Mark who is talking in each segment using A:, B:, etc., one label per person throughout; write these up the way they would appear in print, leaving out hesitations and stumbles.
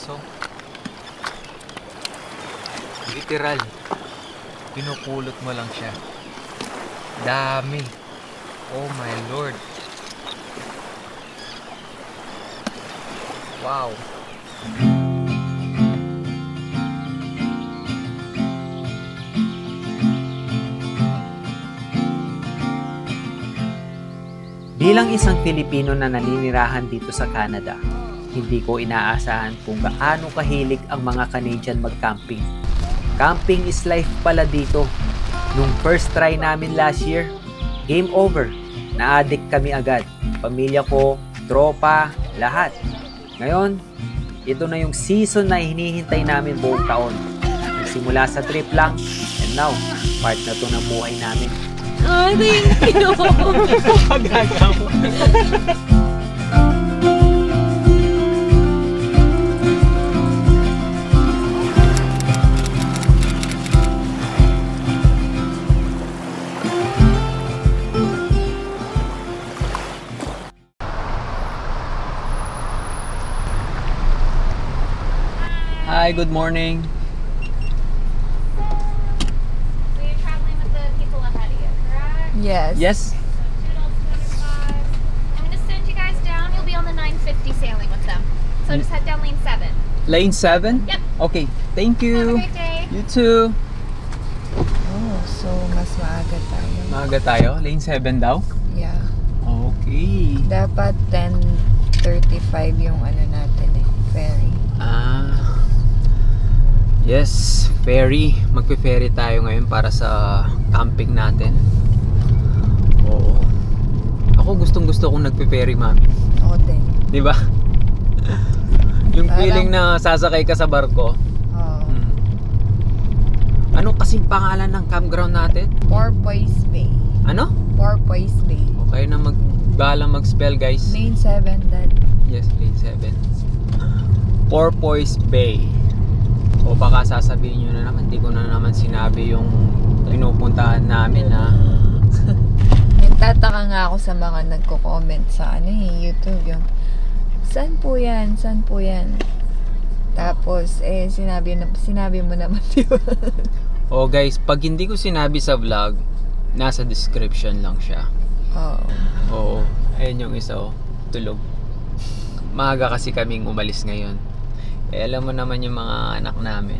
A: guys, oh. Literal. Pinupulot mo lang siya. Dami. Oh my Lord. Wow.
B: Bilang isang Pilipino na naninirahan dito sa Canada, hindi ko inaasahan kung gaano kahilig ang mga Canadian mag-camping. Camping is life pala dito. Nung first try namin last year, game over. Na-addict kami agad. Pamilya ko, tropa, lahat. Ngayon, ito na yung season na hinihintay namin buong taon. Nagsimula sa trip lang, and now, part na to ng buhay namin.
C: Oh, thank you!
A: Pagagaw. Hi, good morning.
C: Yes.
A: Yes.
D: I'm going to send you guys down. You'll be on the 950 sailing with them. So just head down lane 7.
A: Lane 7?
D: Yep.
A: Okay, thank
D: Have a
A: you.
D: great day.
A: You too.
C: Oh, so mas maaga tayo.
A: Maaga tayo? Lane 7 daw?
C: Yeah.
A: Okay.
C: Dapat 10:35 yung ano natin eh, ferry.
A: Ah. Yes, ferry. Magpe-ferry tayo ngayon para sa camping natin. Oo. Ako gustong-gusto kong nagpe-ferry, mami.
C: Ako din.
A: 'Di ba? Yung
C: Parang-
A: feeling na sasakay ka sa barko.
C: Oh.
A: Ano kasing pangalan ng campground natin?
C: Porpoise Bay.
A: Ano?
C: Porpoise Bay.
A: Okay na balang mag-spell, guys.
C: Lane 7, Dad.
A: Yes, lane 7. Porpoise Bay. O baka sasabihin nyo na naman, di ko na naman sinabi yung pinupuntahan namin na
C: Nagtataka nga ako sa mga nagko-comment sa ano eh, YouTube yung saan po yan? Saan po yan? Tapos sinabi mo naman, di ba?
A: O guys, pag hindi ko sinabi sa vlog, nasa description lang siya.
C: Oo.
A: Oo, ayun yung isa, oh, tulog. Maaga kasi kaming umalis ngayon. Eh, alam mo naman yung mga anak namin.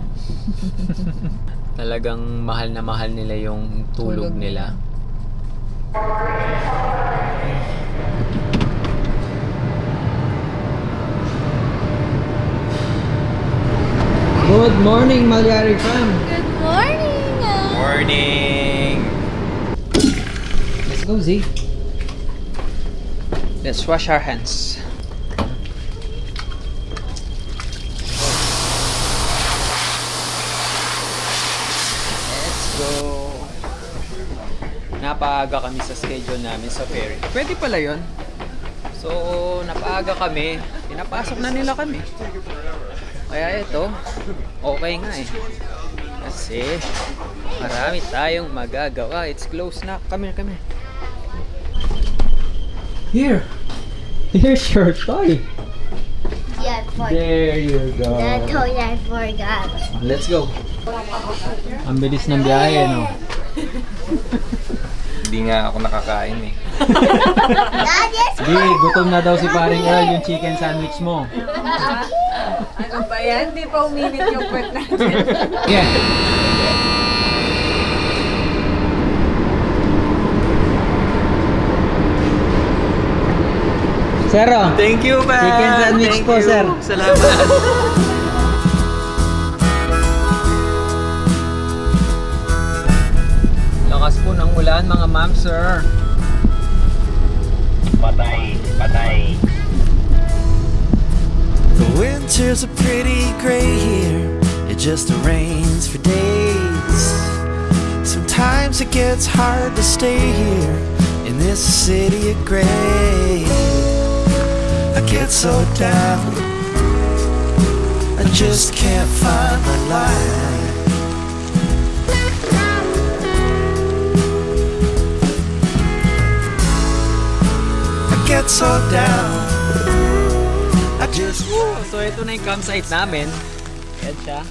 A: Talagang mahal na mahal nila yung tulog nila. Good morning, Malyari fam.
D: Good morning!
A: Morning. Let's go, Z. Let's wash our hands. Let's go. Napaaga kami sa schedule namin sa ferry. Pwede pala yun. So, napaaga kami. Pinapasok na nila kami. Kaya ito, okay nga eh. Kasi, marami tayong magagawa. It's close na. Come here. Here. Here's your toy.
E: Yeah,
A: There you go.
E: the toy I forgot.
A: Let's go. Ang bilis ng biyahe, no?
F: Hindi nga ako nakakain eh.
E: Dad, yes.
A: Di, gutom na daw si paring Earl yung chicken sandwich mo.
C: Ano ba yan? Di pa uminit yung kwet natin.
A: Yeah. Sir, oh.
F: Thank you, pa.
A: Chicken sandwich po, sir.
F: Salamat.
A: Lakas po ng ulan, mga ma'am, sir.
F: Patay.
G: The winters are pretty gray here. It just rains for days. Sometimes it gets hard to stay here in this city of gray. I get so down, I just can't find the light. I get so down, I Just
A: So ito na yung campsite namin. Yan siya.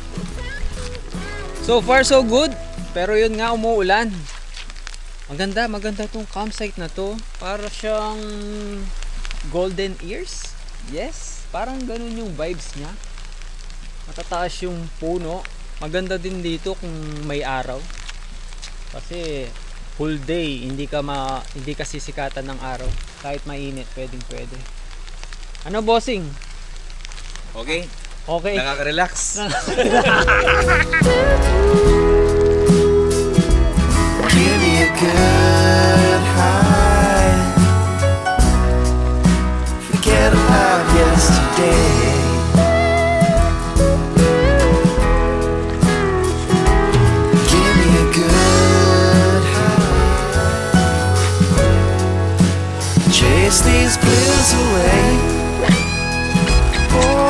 A: So far so good. Pero yun nga, umuulan. Maganda tong campsite na to. Para siyang golden ears. Yes, parang ganun yung vibes niya. Matataas yung puno. Maganda din dito kung may araw. Kasi full day, hindi ka sisikatan ng araw. Kahit mainit, pwede. Ano, bossing?
F: Okay?
A: Okay.
F: Nakaka-relax.
G: give me a good high. Forget about yesterday. Give me a good high. Chase these blues away. Oh.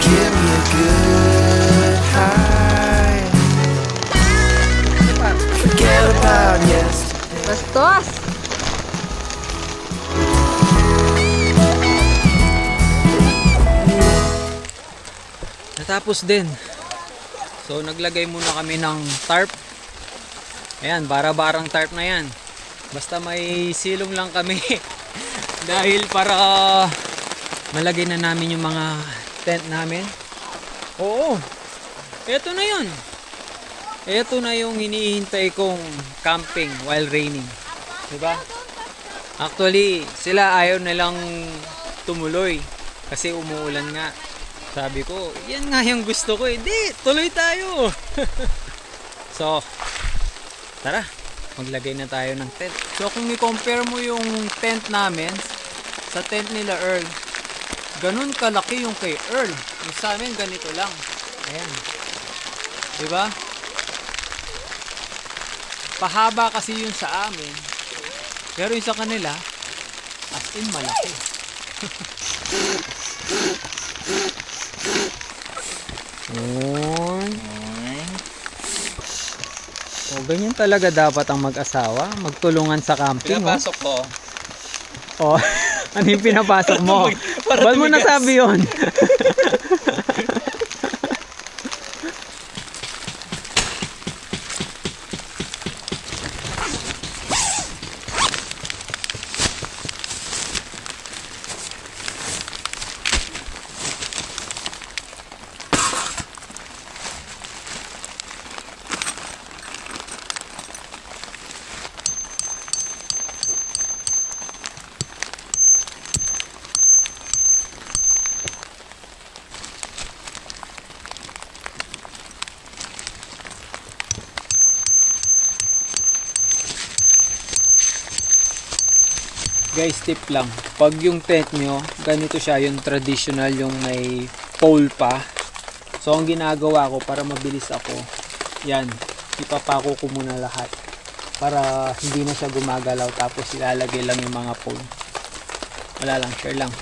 G: Give me a good high. Forget about yesterday.
C: Bastos!
A: Natapos din. So naglagay muna kami ng tarp. Ayan, bara-barang tarp na yan. Basta may silong lang kami. Dahil para malagay na namin yung mga tent namin. Oo. Ito na yun. Ito na yung hinihintay kong camping while raining. Diba? Actually, sila ayaw nilang tumuloy. Kasi umuulan nga. Sabi ko, yan nga yung gusto ko. Hindi, tuloy tayo. So, tara. Maglagay na tayo ng tent. So, kung i-compare mo yung tent namin sa tent nila Earl, ganun kalaki yung kay Earl. Yung sa amin, ganito lang. Ayan. Diba? Pahaba kasi yun sa amin. Pero yung sa kanila, as in malaki. O, ganyan talaga dapat ang mag-asawa. Magtulungan sa camping.
F: Pinapasok ko.
A: Oh, ano yung pinapasok mo? Ba't mo nasabi yun? Guys, tip lang. Pag yung tent nyo, ganito siya, yung traditional, yung may pole pa. So, ang ginagawa ko para mabilis ako, yan, ipapako ko muna lahat. Para hindi na siya gumagalaw, tapos ilalagay lang yung mga pole. Wala lang, share lang.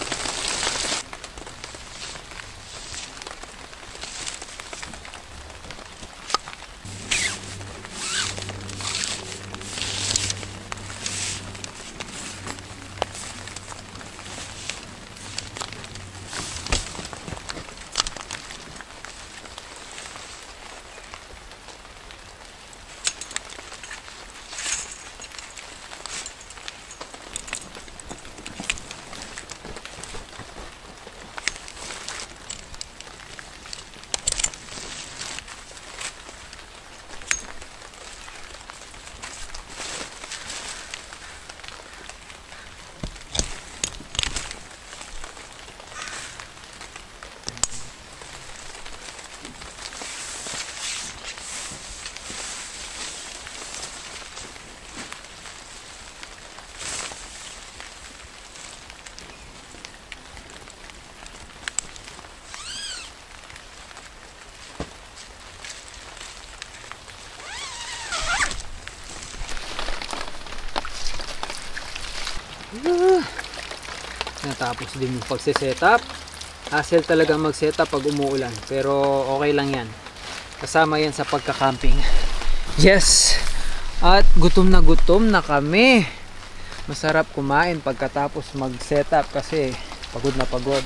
A: Natapos din yung pagse-setup. Hassle talaga mag-setup pag umuulan, pero okay lang yan. Kasama yan sa pagka-camping. Yes! At gutom na kami. Masarap kumain pagkatapos mag-setup kasi pagod na pagod.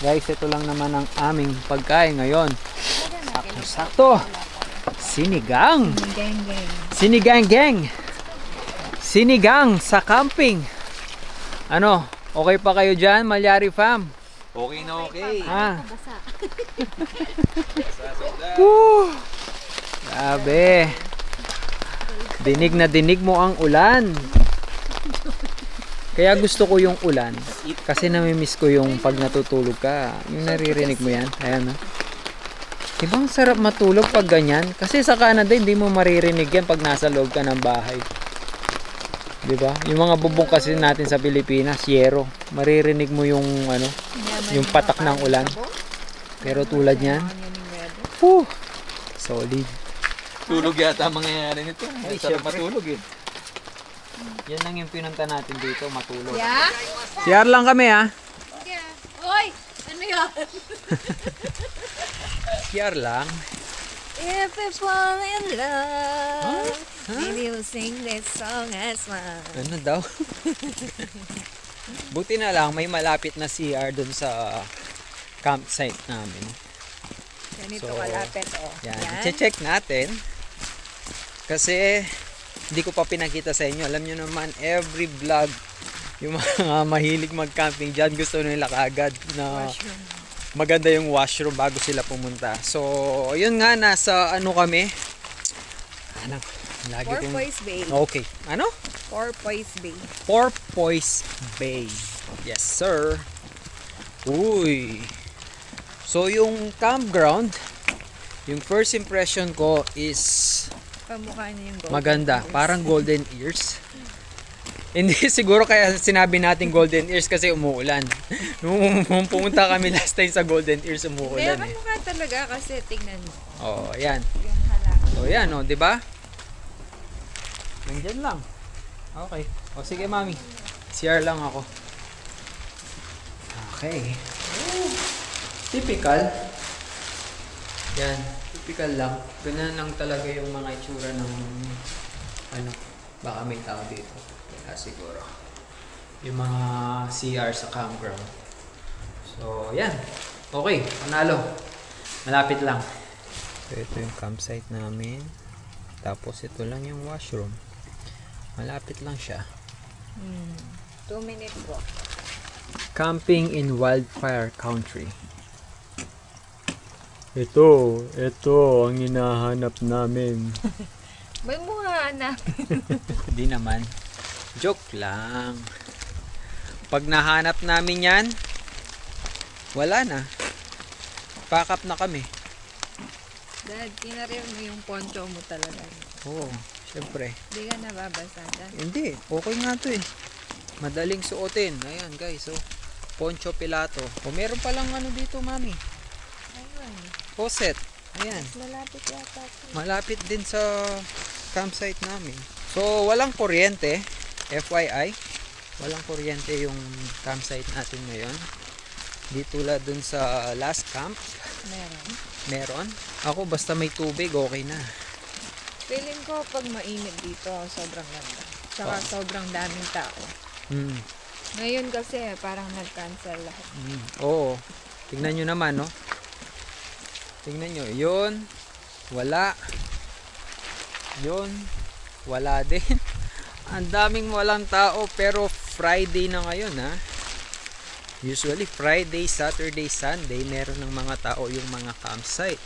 A: Guys, ito lang naman ang aming pagkain ngayon. Sakto. Sinigang. Sinigang sa camping. Ano? Okay pa kayo dyan, Malyari fam?
F: Okay na okay.
A: Ha? Woo! Grabe. Dinig na dinig mo ang ulan. Kaya gusto ko yung ulan. Kasi namimiss ko yung pag natutulog ka. Yung naririnig mo yan. Ayan, no? Diba ang sarap matulog pag ganyan? Kasi sa Canada, hindi mo maririnig yan pag nasa loob ka ng bahay. Diba? Yung mga bubong kasi natin sa Pilipinas, yero. Maririnig mo yung ano, yung patak ng ulan. Pero tulad niyan, solid.
F: Tulog yata ang mangyayari nito. Ay, sarap matulog eh.
A: Yan lang yung pinunta natin dito, matulog.
C: Yeah?
A: CR lang kami, ha?
D: Oy! Ano yan?
A: CR lang.
C: If we fall in love, will you sing this song as well?
A: Ano daw? Buti na lang, may malapit na CR dun sa campsite namin.
C: Ganito
A: So,
C: kalapit, oh.
A: Yan. I-check natin. Kasi, hindi ko pa pinakita sa inyo. Alam nyo naman, every vlog, yung mga mahilig mag-camping dyan, gusto nila kaagad na maganda yung washroom bago sila pumunta. So, yun nga, nasa ano kami. Ano? Lagi kong...
C: Porpoise Bay.
A: Okay. Ano?
C: Porpoise Bay.
A: Porpoise Bay. Yes, sir. Uy. So, yung campground, yung first impression ko is
C: Pamukha niya yung golden
A: maganda.
C: ears.
A: Parang golden ears. Hindi siguro kaya sinabi natin golden ears kasi umuulan. Nung pumunta kami last time sa golden ears, umuulan
C: Kaya kamukha talaga kasi tignan mo.
A: Oh, ayan.
C: Yung halak.
A: Oh, ayan, oh, 'di ba? Nandiyan lang. Okay. O sige, mami. CR lang ako. Okay. Typical. Yan. Typical lang. Ganyan lang talaga yung mga itsura ng ano, baka may tao dito. Kaya siguro. Yung mga CR sa campground. So, yan. Okay. Panalo. Malapit lang. So, ito yung campsite namin. Tapos, ito lang yung washroom. Malapit lang siya.
C: 2 minutes walk.
A: Camping in wildfire country. Ito ang hinahanap namin.
C: May mukha na.
A: Hindi naman. Joke lang. Pag nahanap namin yan, wala na. Pack up na kami.
C: Dad, kinarir mo yung poncho mo talaga.
A: Oo, syempre.
C: Hindi ka nababasa, Dad.
A: Hindi, okay nga to eh. Madaling suotin. Ayan guys, oh. Poncho Pilato. O meron palang ano dito, mami. Poset. Ayan.
C: Malapit yata.
A: Malapit din sa campsite namin. So, walang kuryente. FYI. Walang kuryente yung campsite natin ngayon. Di tulad dun sa last camp. Meron. Ako, basta may tubig, okay na.
C: Feeling ko pag mainit dito, sobrang ganda. Tsaka sobrang daming tao. Ngayon kasi parang nag-cancel lahat.
A: Oo. Tingnan nyo naman, no? Tingnan nyo. Yun. Wala. Yun. Wala din. Ang daming walang tao. Pero Friday na ngayon, ha? Usually, Friday, Saturday, Sunday, meron ng mga tao yung mga campsite.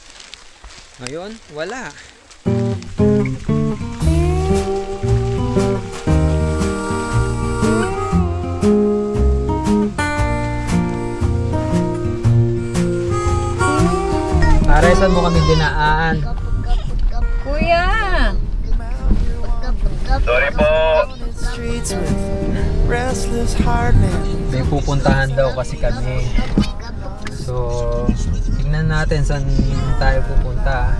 A: Ngayon, wala. Pare, saan mo kami dinaan?
C: Kuya!
F: Sorry po.
G: Streets with restless heart men.
A: May pupuntahan daw kasi kami. So, tignan natin saan tayo pupunta.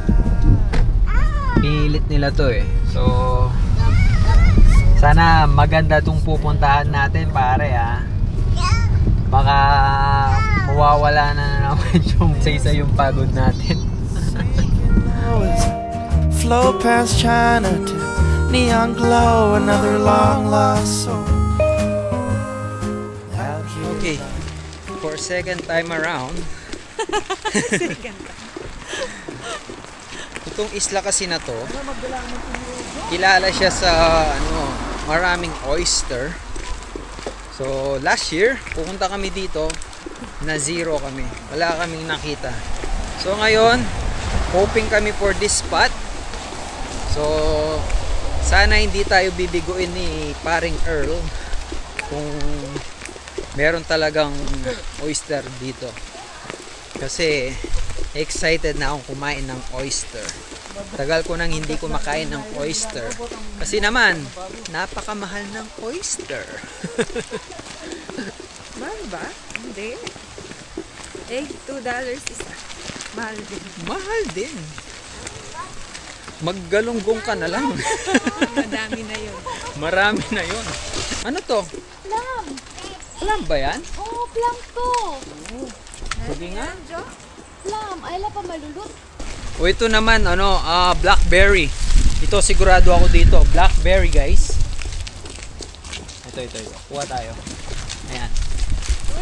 A: Pilit nila to eh. So, sana maganda tong pupuntahan natin, pare, ha. Baka mawawala na naman yung isa yung pagod natin.
G: Flow past Chinatown, neon glow, another long lost soul.
A: Okay. For second time around. Itong isla kasi na to, kilala siya sa maraming oyster. So last year, pupunta kami dito, na zero kami. Wala kaming nakita. So ngayon, hoping kami for this spot. So sana hindi tayo bibiguin ni paring Earl kung meron talagang oyster dito. Kasi excited na akong kumain ng oyster. Tagal ko nang hindi kumakain ng oyster. Kasi naman, napakamahal ng oyster.
C: Mahal ba? Hindi. $2 isa. Mahal din.
A: Mahal din. Maggalunggong ka na lang.
C: Madami na yun.
A: Marami na yun. Ano to?
D: Plum.
A: Plum ba yan?
D: Oh, plum to.
A: Sige nga.
D: Plum. Ay, la pa malulut.
A: O ito naman, blackberry. Ito sigurado ako dito. Blackberry, guys. Ito. Kuha tayo. Ayan.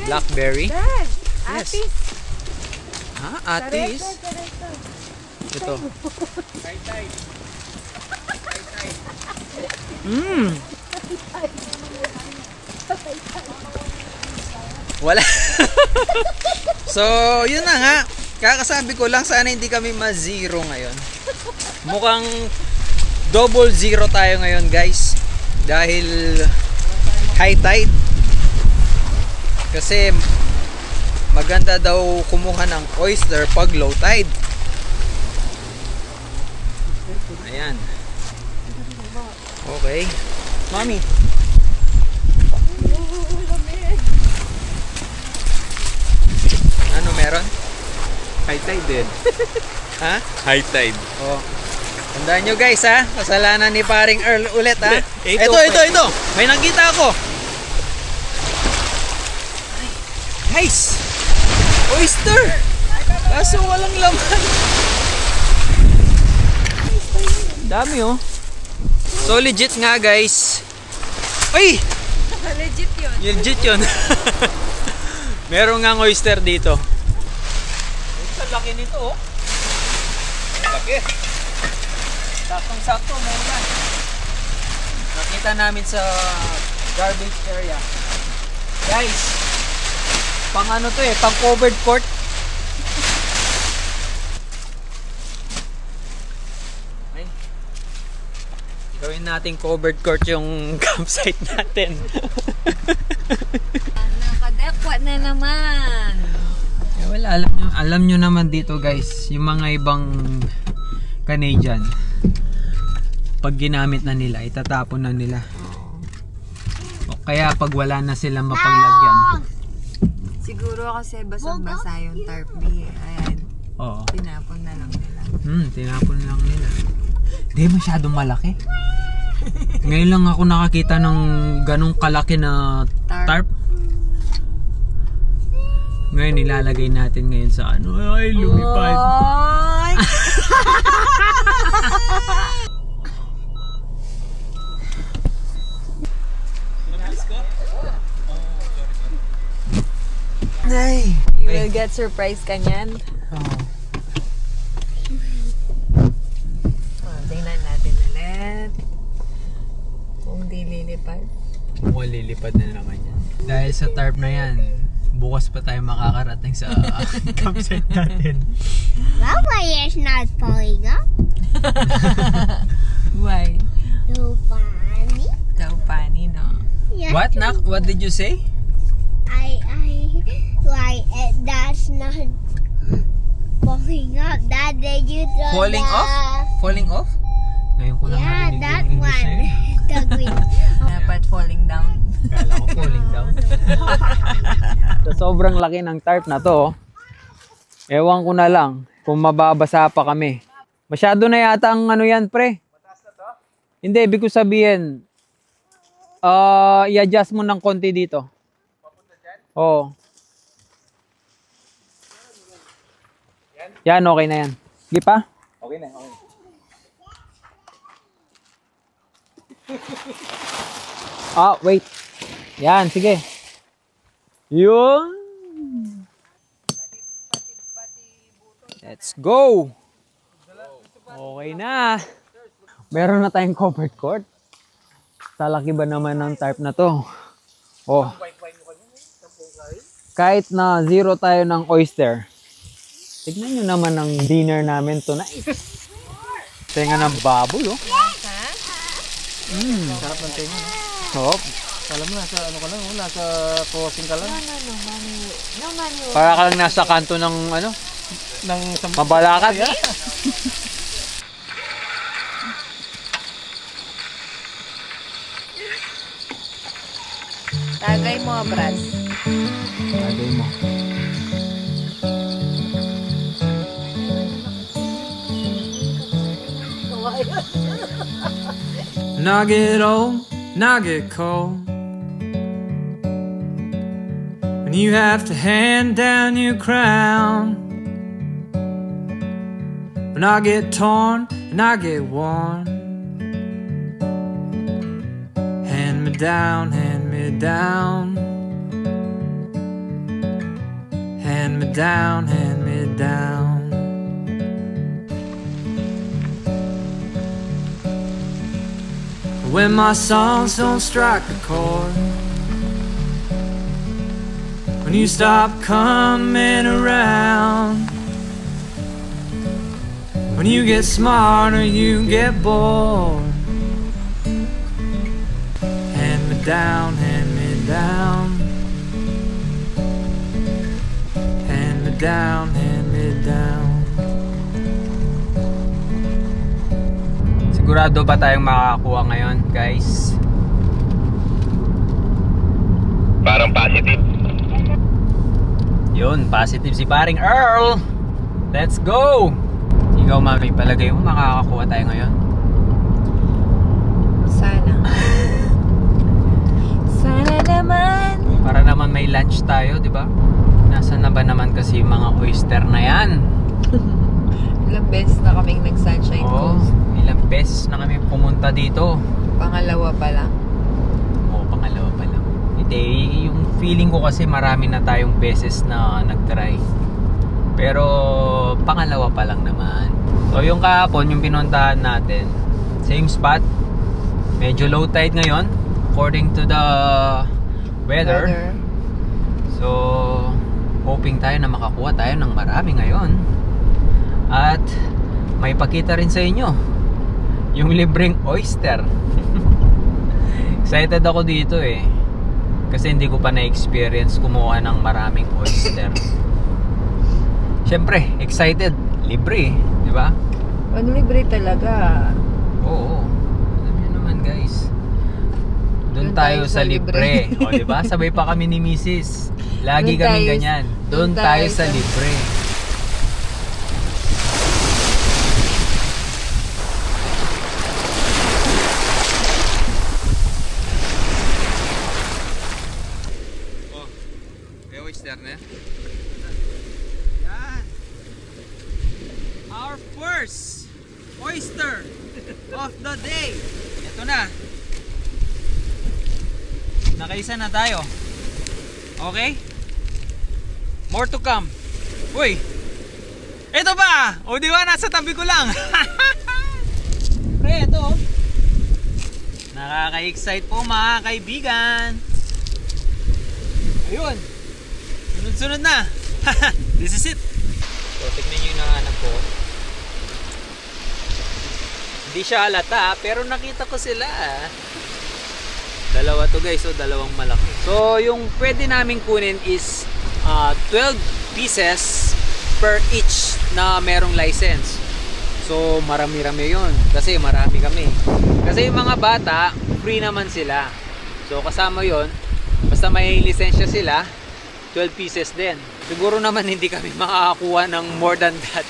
A: Blackberry.
C: Dad!
A: Yes.
C: Atis!
A: Ha? Atis? Ito. Wala. So, yun na nga. Kakasabi ko lang, sana hindi kami ma-zero ngayon. Mukhang double zero tayo ngayon, guys. Dahil high tide. Kasi maganda daw kumuha ng oyster pag low tide. Ayan. Okay. Mommy. Ano meron?
F: High tide din.
A: Ha?
F: High tide.
A: Oh. Tandaan nyo guys ha. Kasalanan ni paring Earl ulit ha.
F: Ito.
A: May nakita ako. Guys. Oyster. Kaso walang laman. Dami oh. So legit nga guys. Uy!
C: Legit yun.
A: Legit yun. Meron nga oyster dito. Ang laki nito oh. Laki. Saktong-sakto mo yan. Nakita namin sa garbage area. Guys, pang ano to pang covered court. Ay. Gawin natin covered court yung campsite natin.
C: Nakadekwa na naman.
A: Wala, alam nyo naman dito guys, yung mga ibang Canadian, pag ginamit na nila, itatapon na nila. O kaya pag wala na silang mapaglagyan.
C: Siguro kasi basang-basa yung tarp B. Ayan.
A: Oo.
C: Tinapon na lang nila.
A: Tinapon lang nila. Di masyadong malaki. Ngayon lang ako nakakita ng ganong kalaki na tarp. Ngayon ilalagay natin ngayon sa ano. Ay, lumipad. Ay.
C: You will get surprise kanyan. Tingnan natin ulit. Kung di lilipad.
A: Mukhang lilipad na naman yan. Dahil sa tarp na yan, bukas pa tayo makakarating sa campsite natin.
E: Well, why it's not falling up?
C: Why?
E: So funny.
C: So funny, no?
E: Yeah.
A: What, Nak? What did you say?
E: Why that's not falling up? That day you throw
A: Falling off? Falling off? Ngayon ko lang
E: Yeah,
A: narinig
E: that
A: yung English na
E: one.
A: yun.
E: The green.
C: Dapat falling down.
A: Kala ko falling down. So, sobrang laki ng tarp na to. Ewan ko na lang kung mababasa pa kami. Masyado na yata ang ano yan, pre. Hindi, ibig ko sabihin, i-adjust mo ng konti dito. Oo. Yan, okay na yan. Di pa?
F: Okay na, okay.
A: Wait. Yan, sige. Yun. Let's go. Okay na. Meron na tayong covered court. Talaki ba naman ng tarp na to? Oh. Kahit na zero tayo ng oyster. Tignan nyo naman ang dinner namin tonight. Tenga ng baboy, oh.
F: Sarap ng tenga.
A: Hop.
F: Alam mo, nasa ano ka lang, nasa crossing ka lang.
C: No money.
A: Para ka lang nasa kanto ng ano,
F: Ng
A: Mabalakat.
C: Tagay mo, Brad.
A: Tagay mo.
G: And I get old, and I get cold. When you have to hand down your crown. When I get torn, and I get worn. Hand me down, hand me down. Hand me down, hand me down. When my songs don't strike a chord, when you stop coming around, when you get smart or you get bored, hand me down, hand me down. Hand me down, hand me down.
A: Sigurado ba tayong makakakuha ngayon, guys?
H: Parang positive.
A: Yun, positive si paring Earl. Let's go! Ikaw, mami, palagay mo makakakuha tayo ngayon?
C: Sana. Sana naman.
A: Para naman may lunch tayo, di ba? Nasaan na ba naman kasi yung mga oyster na yan?
C: Ilang beses na kaming nag-sunshine
A: Oo,
C: coast.
A: ilang beses na kami pumunta dito.
C: Pangalawa pa lang.
A: Oo, pangalawa pa lang. Hindi, yung feeling ko kasi marami na tayong beses na nag-try. Pero pangalawa pa lang naman. So yung kahapon, yung pinuntahan natin, same spot. Medyo low tide ngayon according to the weather. So hoping tayo na makakuha tayo ng marami ngayon. At may pakita rin sa inyo yung libreng oyster. Excited ako dito eh. Kasi hindi ko pa na-experience kumuha ng maraming oyster. Siyempre, excited. Libre, di ba?
C: Pag libre talaga.
A: Oo. Alam niyo naman, guys. Doon tayo sa libre. O, di ba? Sabay pa kami ni Mrs. Lagi
C: Doon
A: kami
C: tayo-
A: ganyan. Doon tayo sa libre. Oh, may oyster na yan. Yan. Our first oyster of the day. Ito na. Nakaisa na tayo. Okay? More to come. Uy! Ito ba? O di ba? Nasa tabi ko lang. Pre, ito. Nakaka-excite po mga kaibigan. Ayun. Sunod-sunod na. This is it. So, tignan nyo yung nahanap ko. Hindi siya halata, pero nakita ko sila. Dalawa to guys, so dalawang malaki. So, yung pwede namin kunin is 12 pieces per each na merong license. So, marami-rami yun. Kasi marami kami. Kasi yung mga bata, free naman sila. So, kasama yun. Basta may lisensya sila, 12 pieces din. Siguro naman hindi kami makakakuha ng more than that.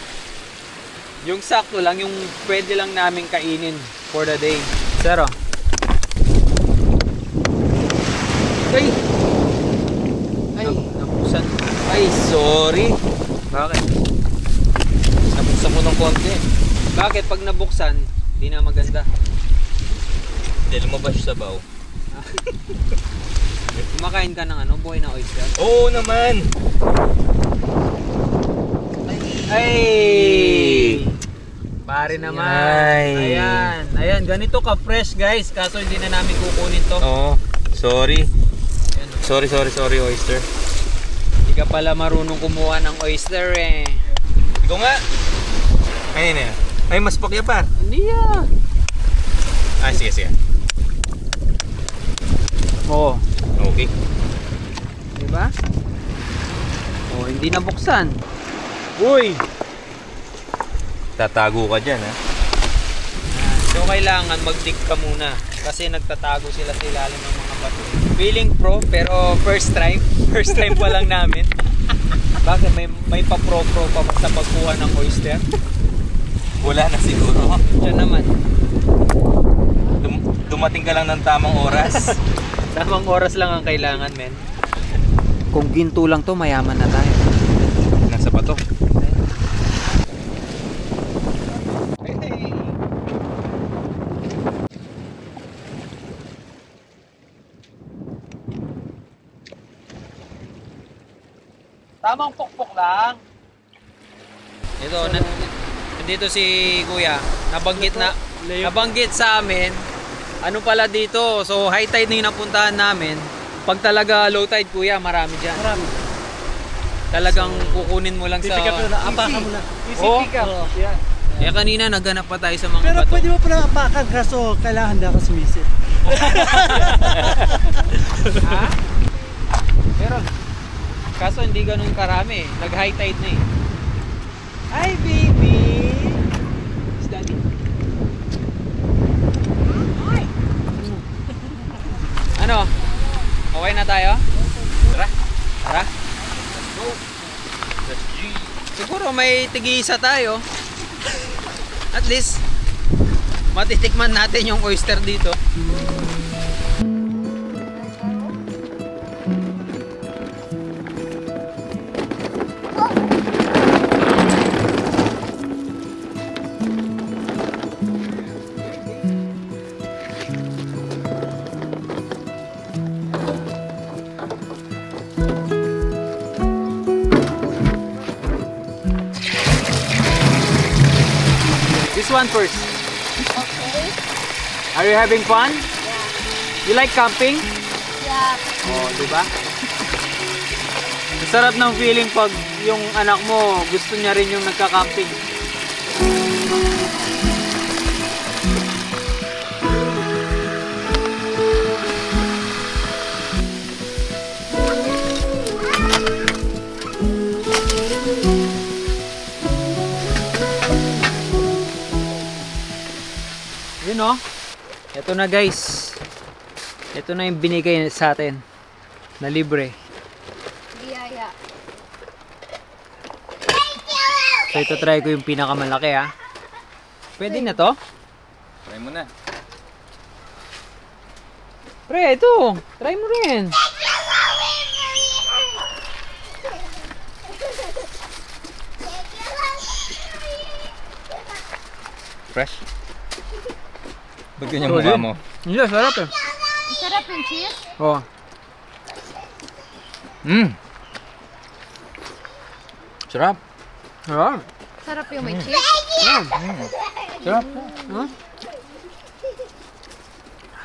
A: Yung sakto lang, yung pwede lang namin kainin for the day. Zero. Ay! Ay, nabuksan. Ay, sorry. Bakit?
F: Nabuksan mo ng konti.
A: Bakit? Pag nabuksan, hindi na maganda.
F: Hindi lumabas sa baw.
A: Kumakain ka ng ano, buhay na oyster?
F: Oo naman!
A: Ay! Pare naman.
F: Ay.
A: Ayan, ganito ka fresh guys. Kaso hindi na namin kukunin to.
F: Oo, sorry. Sorry, oyster.
A: Hindi ka pala marunong kumuha ng oyster eh.
F: Ikaw nga! Ayun na. Ay, mas pakya pa.
A: Hindi ah.
F: Ah, sige.
A: Oo.
F: Okay.
A: Diba? Oh, hindi nabuksan.
F: Uy! Tatago ka dyan, ha?
A: So kailangan mag-dig ka muna kasi nagtatago sila sa ilalim ng mga bato. Feeling pro pero first time pa lang namin. Bakit may pa-pro pa sa pagkuha ng oyster?
F: Wala na siguro.
A: Diyan naman.
F: Dumating ka lang ng tamang oras.
A: Tamang oras lang ang kailangan, men. Kung ginto lang to, mayaman na tayo.
F: Nasa bato.
A: Tamang pokpok lang. Ito, nandito si Kuya. Nabanggit sa amin. Ano pala dito? So high tide na yung napuntahan namin. Pag talaga low tide, Kuya, marami dyan.
I: Marami.
A: Talagang kukunin mo lang sa...
I: Pipick up na, apakan mo na.
A: Easy pick up.
I: Yeah.
A: Eh kanina naghanap pa tayo sa mga
I: Pero
A: bato.
I: pwede mo pala apakan kaso kailangan handa ka sumisit.
A: Ha? Pero kaso hindi ganun karami. Nag high tide na eh. Hi baby! Is daddy? Hi! Ano? Okay na tayo? Tara? Go! Siguro may tig-isa tayo. At least matitikman natin yung oyster dito. This one first.
E: Okay.
A: Are you having fun?
E: Yeah.
A: You like camping?
E: Yeah.
A: Oh, di ba? Masarap ng feeling pag yung anak mo gusto niya rin yung nagka-camping. Yun oh. Ito na guys. Ito na yung binigay sa atin na libre.
E: Biyaya.
A: So ito try ko yung pinakamalaki ha. Pwede na to?
F: Try mo na.
A: Pre, ito. Try mo rin.
F: Fresh? Ba't ganyan mukha mo?
A: Hindi, sarap eh.
D: Sarap yung cheese?
A: Oh.
F: Sarap.
A: Sarap.
D: Sarap yung may cheese?
F: Sarap.
A: Huh?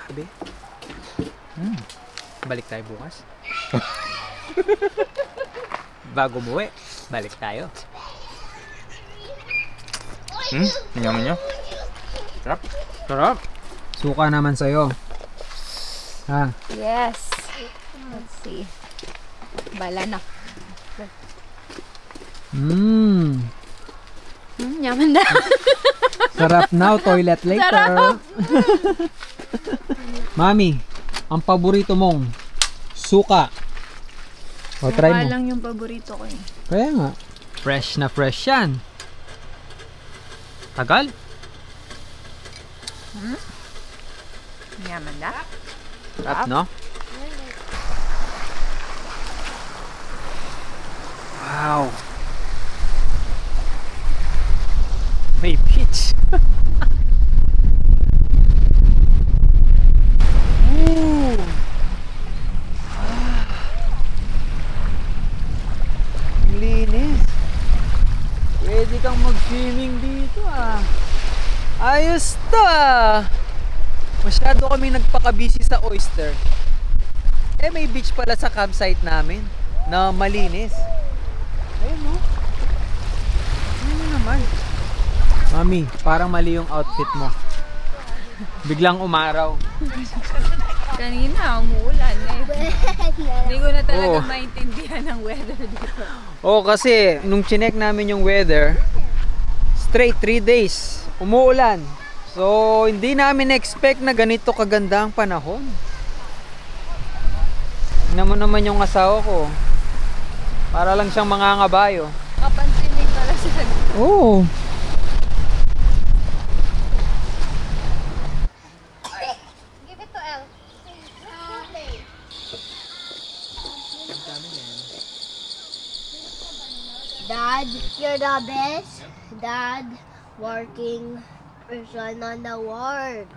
A: Sabi? Balik tayo bukas. Bago umuwi, balik tayo.
F: Yaman nyo. Sarap.
A: Sarap. Suka naman sa'yo. Ha?
C: Yes. Let's see. Bala na. Yaman na.
A: Sarap now, toilet later.
C: Sarap.
A: Mami, ang paborito mong suka. O, try mo.
C: lang yung paborito ko eh.
A: Kaya nga. Fresh na fresh yan. Tagal.
C: Yaman na.
A: Sarap, no? Wow. May peach. Ooh. swimming dito ah. Ayos to ah. Masyado kami nagpaka-busy sa oyster. Eh may beach pala sa campsite namin na malinis. Ayun no. Ano naman? Mami, parang mali yung outfit mo. Biglang umaraw.
C: Kanina, umuulan eh. Hindi ko na talaga
A: Oo.
C: maintindihan ang weather dito.
A: Oo, kasi nung chinek namin yung weather, straight 3 days, umuulan. So, hindi namin expect na ganito kaganda ang panahon. Tingnan mo naman yung asawa ko. Para lang siyang mangangabayo.
C: Kapansinin pala siya.
A: Oo.
E: Give it to Elle. Dad, you're the best. Dad, working person on the world.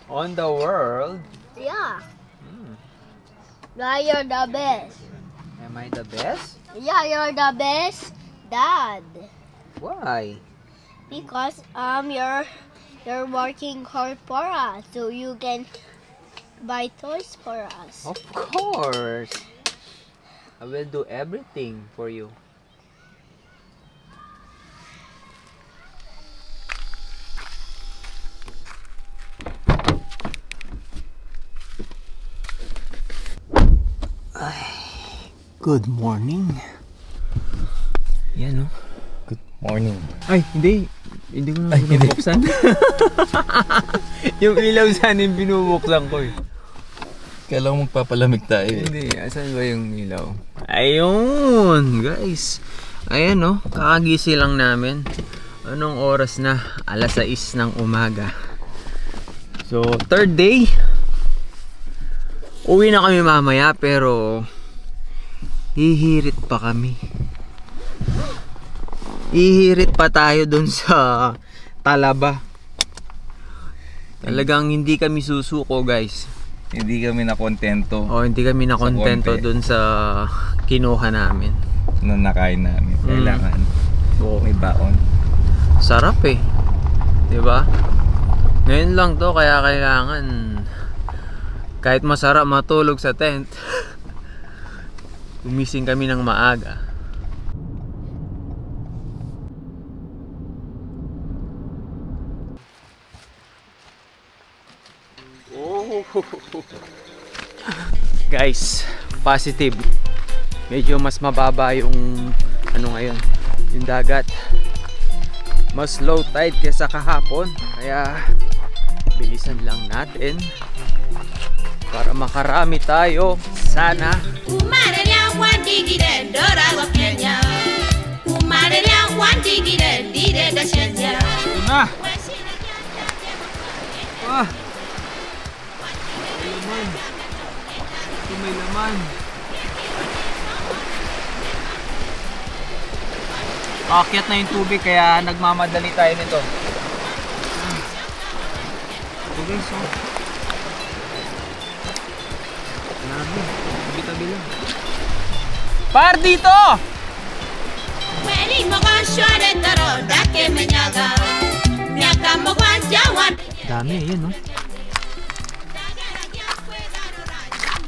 A: On the world.
E: Yeah. Yeah, you're the best.
A: Am I the best?
E: Yeah, you're the best, Dad.
A: Why?
E: Because you're working hard for us, so you can buy toys for us.
A: Of course. I will do everything for you. Good morning. Yan no.
F: Good morning.
A: Ay, hindi. Hindi ko na binubuksan. Yung ilaw sana yung binubuksan ko eh.
F: Kala mo magpapalamig tayo eh.
A: Hindi, asan ba yung ilaw? Ayun, guys. Ayan no, kakagisi lang namin. Anong oras na? 6:00 ng umaga. So, 3rd day. Uwi na kami mamaya pero hihirit pa kami. Hihirit pa tayo dun sa Talaba. Talagang hindi kami susuko, guys.
F: Hindi kami nakontento
A: O hindi kami nakontento
F: konti.
A: dun sa kinuha namin.
F: nung nakain namin. Kailangan
A: Oo.
F: may baon.
A: Sarap eh. 'Di ba? Ngayon lang 'to kaya kailangan kahit masarap matulog sa tent. Gumising kami ng maaga. Oh. Guys, positive. Medyo mas mababa yung ano ngayon, yung dagat. Mas low tide kaysa kahapon. Kaya bilisan lang natin para makarami tayo. Sana. Ito na. Ah. May laman. Ito may laman. Aakyat na yung tubig kaya nagmamadali tayo nito. Ito guys, oh. Grabe, tabi-tabi lang. Par dito! Dami, yun oh.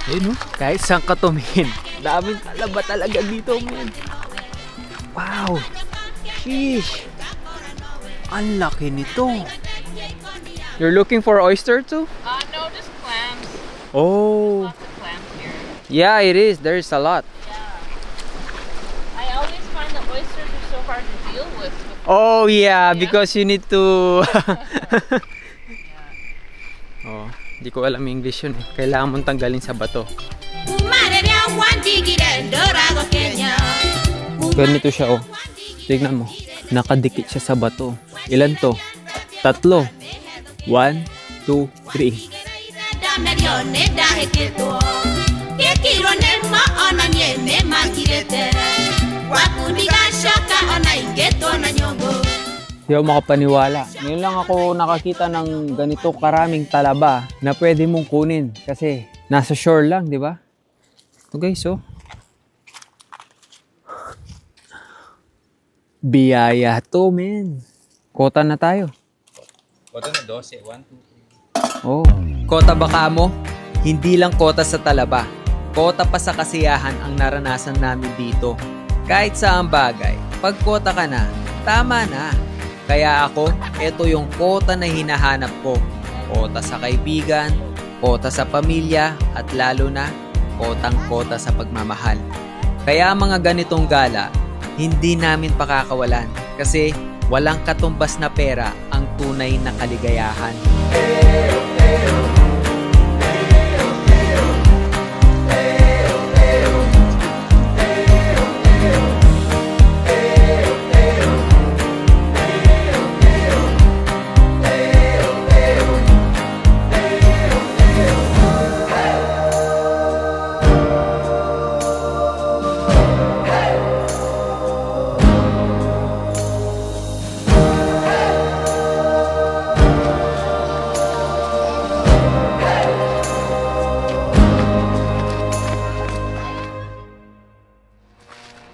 A: Ayun oh. Kahit saan ka tumingin, daming talaba talaga dito, man. Wow! Sheesh! Ang laki nito. You're looking for oyster too?
J: No, just clams.
A: Oh.
J: Lots of clams here.
A: Yeah, it is. There's a lot.
J: I always find that oysters are so hard to deal with.
A: Oh yeah, because you need to Oh, hindi ko alam English yun. Kailangan mong tanggalin sa bato. Ganito siya oh. Tignan mo. Nakadikit siya sa bato. Ilan to? 3. 1, 2, 3. Hindi ako makapaniwala. Ngayon lang ako nakakita ng ganito karaming talaba na pwede mong kunin kasi nasa shore lang, di ba? Ito guys, oh. Biyaya to, men. Kota na tayo.
F: Kota na 12. 1, 2, 3.
A: Oh. Kota baka mo? Hindi lang kota sa talaba. Kota pa sa kasiyahan ang naranasan namin dito. Kahit saang bagay, pag kota ka na, tama na. Kaya ako, ito yung kota na hinahanap ko. Kota sa kaibigan, kota sa pamilya, at lalo na, kotang-kota sa pagmamahal. Kaya mga ganitong gala, hindi namin pakakawalan kasi walang katumbas na pera ang tunay na kaligayahan.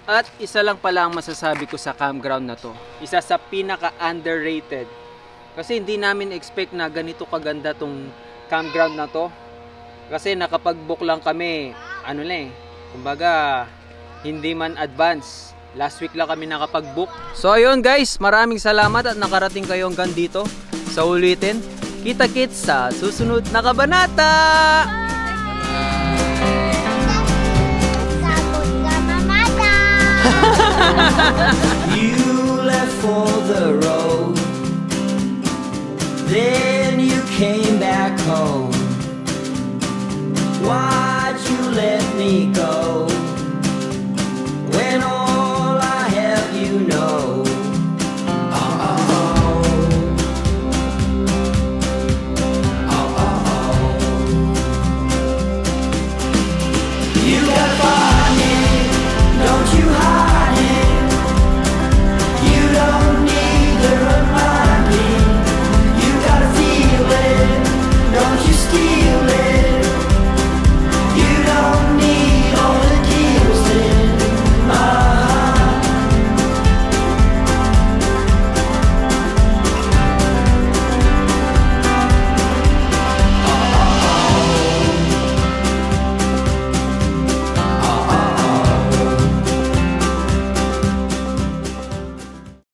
A: At isa lang pala ang masasabi ko sa campground na to. Isa sa pinaka-underrated. Kasi hindi namin expect na ganito kaganda tong campground na to. Kasi nakapag-book lang kami, kumbaga, hindi man advance. Last week lang kami nakapag-book. So ayun guys, maraming salamat at nakarating kayo hanggang dito. Sa ulitin, kita-kits sa susunod na kabanata!
G: You left for the road, then you came back home. Why'd you let me go?